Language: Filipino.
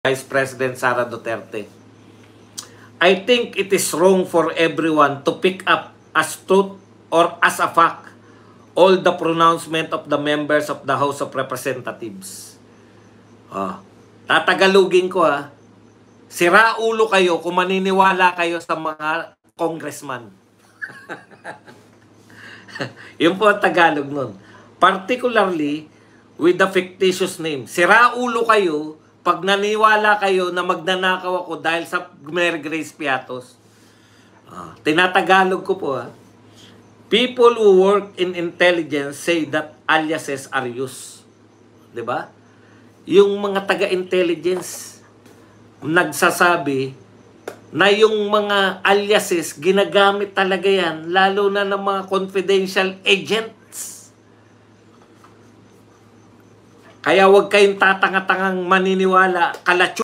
Vice President Sara Duterte. I think it is wrong for everyone to pick up as truth or as a fact all the pronouncement of the members of the House of Representatives. Tatagalugin ko Sira ulo kayo kung maniniwala kayo sa mga congressman. Yun po ang Tagalog nun. Particularly with the fictitious name. Sira ulo kayo pag naniwala kayo na magnanakaw ako dahil sa Mary Grace Piatos. Tinatagalog ko po People who work in intelligence say that aliases are used. Diba? Yung mga taga-intelligence nagsasabi na yung mga aliases ginagamit talaga yan, lalo na ng mga confidential agents. Kaya huwag kayong tatanga-tangang maniniwala, kalatyo